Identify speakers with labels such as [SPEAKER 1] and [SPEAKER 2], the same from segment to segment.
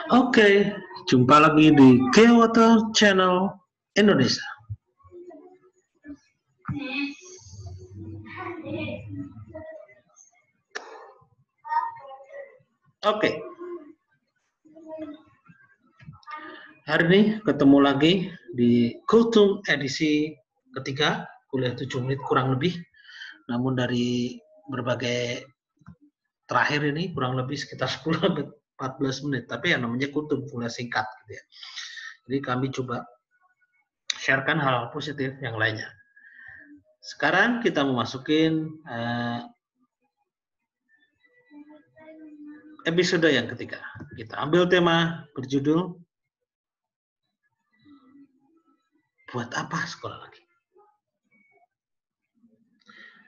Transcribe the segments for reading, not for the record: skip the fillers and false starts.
[SPEAKER 1] Oke, jumpa lagi di Geowater Channel Indonesia. Oke. Hari ini ketemu lagi di Kultum edisi ketiga, kuliah 7 menit kurang lebih. Namun dari berbagai terakhir ini kurang lebih sekitar 10-14 menit. Tapi yang namanya Kultum, kuliah singkat gitu ya. Jadi kami coba sharekan hal-hal positif yang lainnya. Sekarang kita memasukin episode yang ketiga. Kita ambil tema berjudul buat apa sekolah lagi?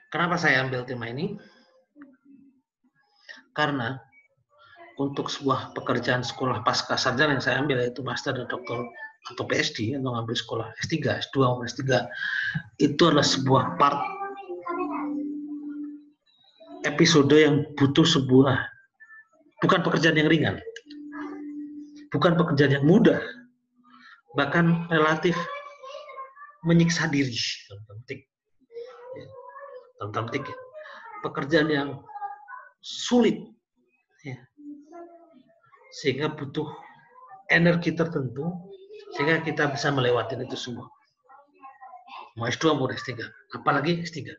[SPEAKER 1] Kenapa saya ambil tema ini? Karena untuk sebuah pekerjaan sekolah pasca sarjana yang saya ambil, yaitu master dan doktor atau PhD, atau ngambil sekolah S3, S2, S3, itu adalah sebuah part episode yang butuh sebuah, bukan pekerjaan yang ringan, bukan pekerjaan yang mudah, bahkan relatif menyiksa diri, dalam petik, pekerjaan yang sulit, ya, sehingga butuh energi tertentu, sehingga kita bisa melewati itu semua. Mau S2, mau S3, apalagi S3.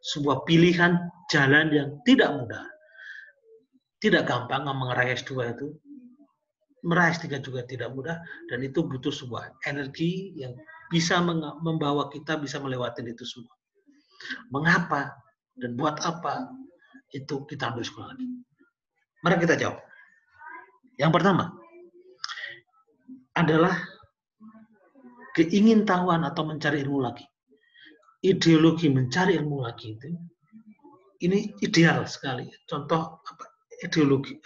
[SPEAKER 1] Sebuah pilihan jalan yang tidak mudah, tidak gampang mengerai S2 itu, meraih S3 juga tidak mudah, dan itu butuh sebuah energi yang bisa membawa kita bisa melewati itu semua. Mengapa dan buat apa itu kita ambil sekolah lagi? Mari kita jawab. Yang pertama adalah keingintahuan atau mencari ilmu lagi. Ideologi mencari ilmu lagi itu, ini ideal sekali. Contoh apa? Ideologi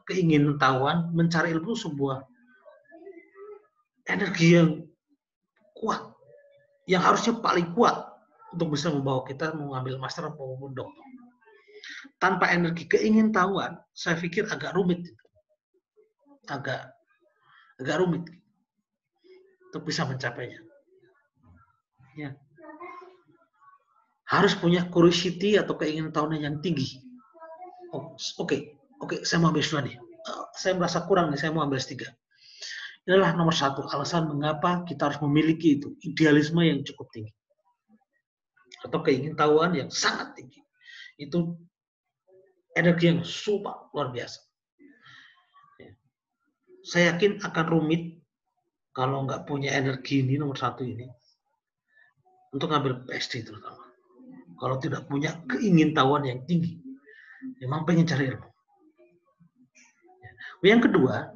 [SPEAKER 1] keingintahuan mencari ilmu, sebuah energi yang kuat, yang harusnya paling kuat untuk bisa membawa kita mengambil master maupun doktor. Tanpa energi keingintahuan, saya pikir agak rumit, agak rumit untuk bisa mencapainya. Ya. Harus punya curiosity atau keingintahuan yang tinggi. Oke, saya mau ambil S2 nih. Saya merasa kurang nih, saya mau ambil S3. Inilah nomor satu alasan mengapa kita harus memiliki itu, idealisme yang cukup tinggi. Atau keingintahuan yang sangat tinggi. Itu energi yang super luar biasa. Saya yakin akan rumit kalau nggak punya energi ini, nomor satu ini, untuk ngambil PhD terutama. Kalau tidak punya keingintahuan yang tinggi, memang pengen cari ilmu. Yang kedua,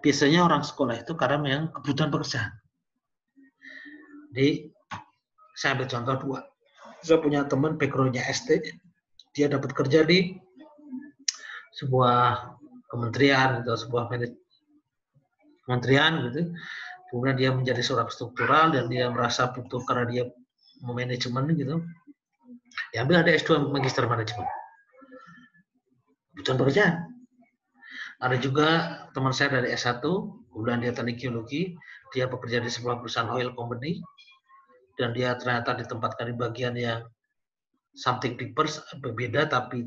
[SPEAKER 1] biasanya orang sekolah itu karena memang kebutuhan pekerjaan. Jadi, saya ambil contoh dua. Saya punya teman background-nya ST, dia dapat kerja di sebuah kementerian atau sebuah kementerian gitu. Kemudian dia menjadi seorang struktural dan dia merasa butuh karena dia manajemen gitu. Ya ambil ada S2 magister manajemen. Kebutuhan pekerjaan. Ada juga teman saya dari S1, kemudian dia teknik geologi, dia bekerja di sebuah perusahaan oil company, dan dia ternyata ditempatkan di bagian yang something papers, berbeda tapi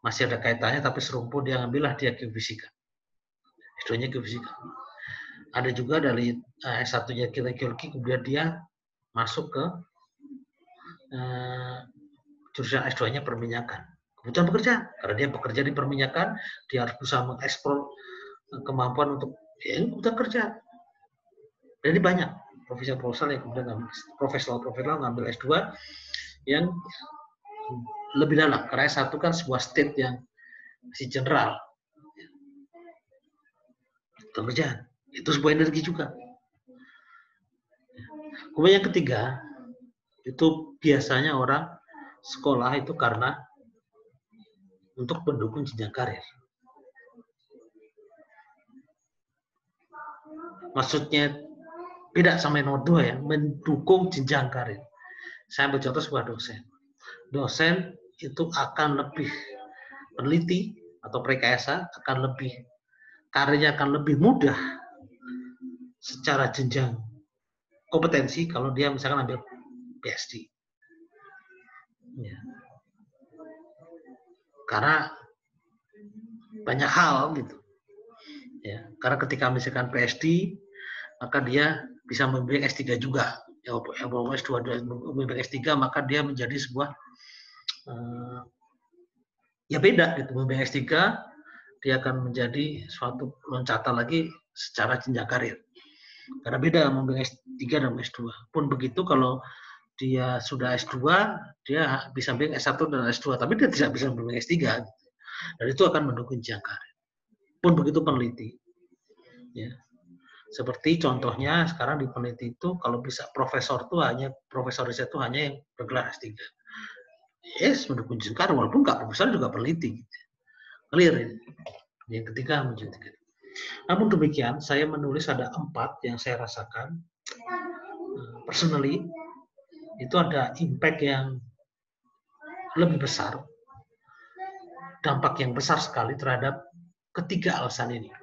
[SPEAKER 1] masih ada kaitannya, tapi serumpun dia ngambillah dia geofisika. S2-nya geofisika. Ada juga dari S1-nya geologi, kemudian dia masuk ke jurusan S2-nya perminyakan. Kebutuhan pekerjaan, karena dia bekerja di perminyakan, dia harus berusaha mengeksplor kemampuan untuk kebutuhan kerja. Jadi banyak profesor yang kemudian ngambil, profesor ngambil S2 yang lebih dalam, karena S1 kan sebuah state yang masih general. Pekerjaan itu sebuah energi juga. Kemudian yang ketiga, itu biasanya orang sekolah itu karena untuk mendukung jenjang karir. Maksudnya beda sama nomor 2 ya, mendukung jenjang karir. Saya ambil contoh sebuah dosen. Dosen itu akan lebih peneliti atau rekayasa karirnya akan lebih mudah secara jenjang kompetensi kalau dia misalkan ambil PhD. Ya. Karena banyak hal gitu. Ya, karena ketika misalkan PhD, maka dia bisa membimbing S3 juga. Ya, S2 membimbing S3, maka dia menjadi sebuah ya beda gitu. Membimbing S3 dia akan menjadi suatu loncatan lagi secara jenjang karir. Karena beda membimbing S3 dan S2. Pun begitu kalau dia sudah S2, dia bisa membimbing S1 dan S2, tapi dia tidak bisa membimbing S3. Gitu. Dan itu akan mendukung jenjang karir. Pun begitu peneliti. Ya. Seperti contohnya sekarang di peneliti itu kalau bisa profesor riset itu hanya yang bergelar S3. Yes, mendukung jenjang karir walaupun nggak profesor juga peneliti. Gitu. Clear ini. Yang ketiga menjadi. Namun demikian, saya menulis ada 4 yang saya rasakan personally itu ada impact yang lebih besar, dampak yang besar sekali terhadap ketiga alasan ini.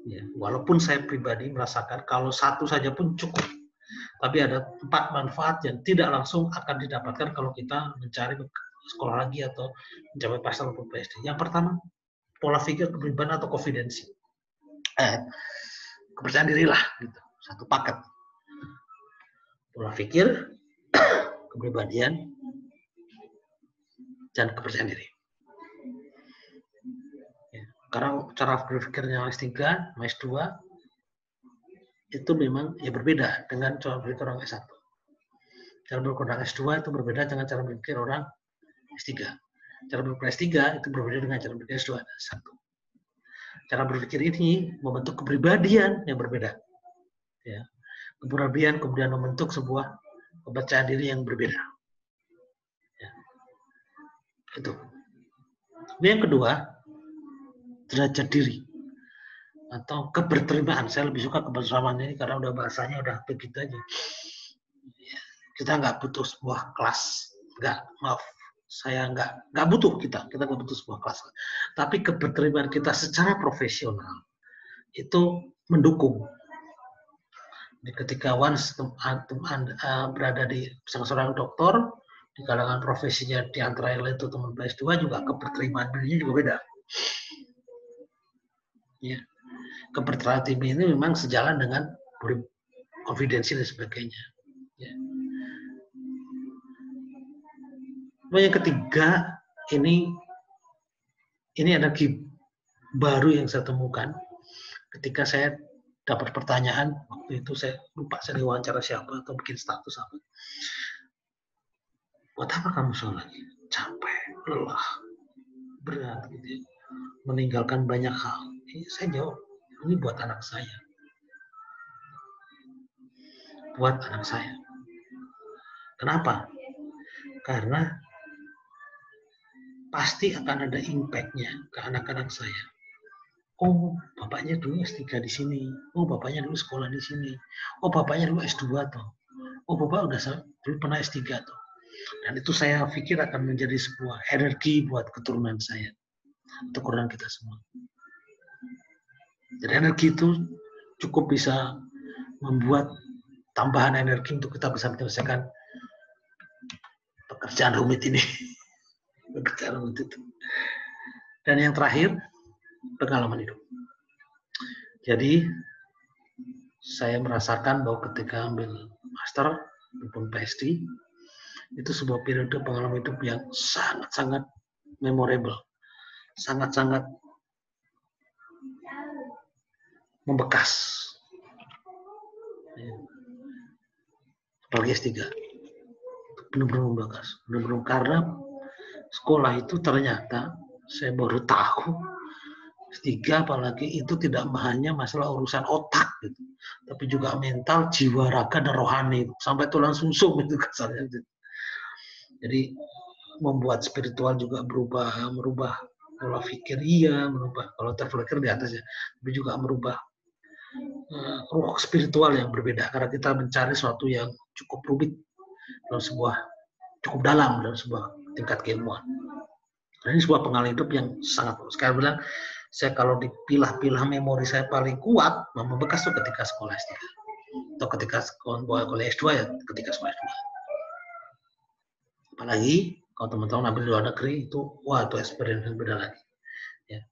[SPEAKER 1] Ya, walaupun saya pribadi merasakan kalau satu saja pun cukup, tapi ada 4 manfaat yang tidak langsung akan didapatkan kalau kita mencari sekolah lagi atau mencapai master atau PhD. Yang pertama, pola pikir kepribadian atau konfidensi. Kepercayaan diri lah, gitu. Satu paket. Pola pikir, kepribadian, dan kepercayaan diri. Ya, karena cara berpikirnya S3, S2 itu memang ya berbeda dengan cara berpikir orang S1. Cara berpikir orang S2 itu berbeda dengan cara berpikir orang S3. Cara berpikir S3 itu berbeda dengan cara berpikir S2 dan S1. Cara berpikir ini membentuk kepribadian yang berbeda. Ya. Kepribadian kemudian membentuk sebuah kepercayaan diri yang berbeda. Ya. Itu. Yang kedua, derajat diri atau keberterimaan. Saya lebih suka kebersamaan ini karena udah bahasanya udah begitu aja. Kita nggak butuh sebuah kelas, saya nggak butuh kita nggak butuh sebuah kelas. Tapi keberterimaan kita secara profesional itu mendukung. Ketika once berada di seorang dokter, di kalangan profesinya di antara yang lain itu teman PS2 juga keberterimaan dirinya juga beda. Ya. Kepercayaan diri ini memang sejalan dengan konfidensi dan sebagainya. Ya. Yang ketiga, ini energi baru yang saya temukan ketika saya dapat pertanyaan waktu itu, saya lupa saya diwawancara siapa atau bikin status apa. Buat apa kamu sholat lagi? Capek, lelah, berat gitu ya. Meninggalkan banyak hal. Saya jawab, ini buat anak saya. Buat anak saya. Kenapa? Karena pasti akan ada impact-nya ke anak-anak saya. Oh, bapaknya dulu S3 di sini. Oh, bapaknya dulu sekolah di sini. Oh, bapaknya dulu S2 tuh. Oh, bapak udah dulu pernah S3 tuh. Dan itu saya pikir akan menjadi sebuah energi buat keturunan saya. Keturunan kita semua. Jadi energi itu cukup bisa membuat tambahan energi untuk kita bisa menyelesaikan pekerjaan rumit ini. Pekerjaan rumit itu. Dan yang terakhir, pengalaman hidup. Jadi, saya merasakan bahwa ketika ambil master maupun PhD, itu sebuah periode pengalaman hidup yang sangat-sangat memorable. Sangat-sangat membekas. Apalagi S3. Benar-benar membekas. Benar-benar karena sekolah itu ternyata saya baru tahu S3 apalagi itu tidak hanya masalah urusan otak gitu, tapi juga mental, jiwa, raga, dan rohani sampai tulang sumsum itu kasarnya. Jadi membuat spiritual juga merubah pola pikir, merubah kalau terpikir di atas ya, tapi juga merubah ruh spiritual yang berbeda karena kita mencari sesuatu yang cukup rumit dalam sebuah cukup dalam dalam sebuah tingkat keilmuan. Dan ini sebuah pengalaman hidup yang sangat bagus. Saya bilang, saya kalau dipilah-pilah memori saya paling kuat, membekas tuh ketika sekolah S3. Atau ketika kuliah S2 ya, ketika sekolah S2. Apalagi kalau teman-teman ambil di luar negeri, itu wah itu experience yang beda lagi. Ya.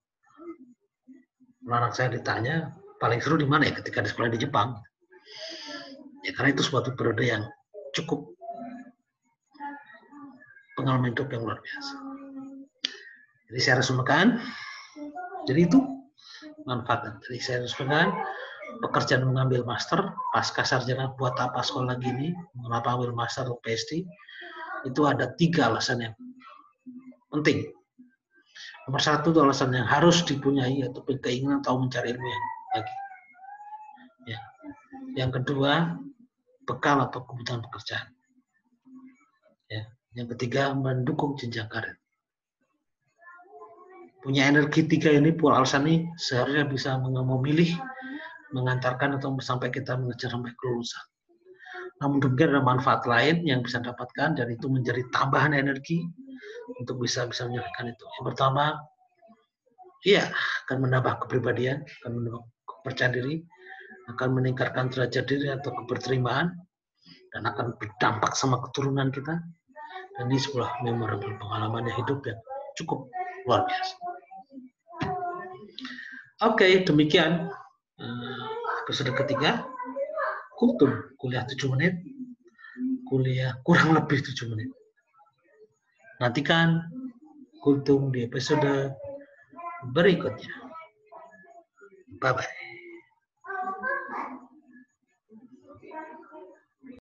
[SPEAKER 1] Anak saya ditanya, paling seru di mana ya ketika di sekolah di Jepang. Ya karena itu suatu periode yang cukup pengalaman hidup yang luar biasa. Jadi saya resumekan, jadi itu manfaatnya. Jadi saya resumekan, pekerjaan mengambil master, pasca sarjana buat apa sekolah gini, mengapa ambil master atau PhD, itu ada 3 alasan yang penting. Nomor 1 itu alasan yang harus dipunyai, atau keinginan atau mencari ilmu yang lagi. Ya. Yang kedua, bekal atau kebutuhan pekerjaan. Ya. Yang ketiga, mendukung jenjang karir. Punya energi 3 ini, pola alasan ini seharusnya bisa memilih, mengantarkan atau sampai kita mengejar sampai kelulusan. Namun demikian ada manfaat lain yang bisa dapatkan dan itu menjadi tambahan energi untuk bisa menyelesaikan itu. Yang pertama, iya akan menambah kepribadian, akan menambah kepercayaan diri, akan meningkatkan derajat diri atau keberterimaan, dan akan berdampak sama keturunan kita. Dan ini sebuah memorable pengalaman hidup yang cukup luar biasa. Oke, demikian episode ketiga. Kultum, kuliah 7 menit, kuliah kurang lebih 7 menit. Nantikan Kultum di episode berikutnya. Bye-bye.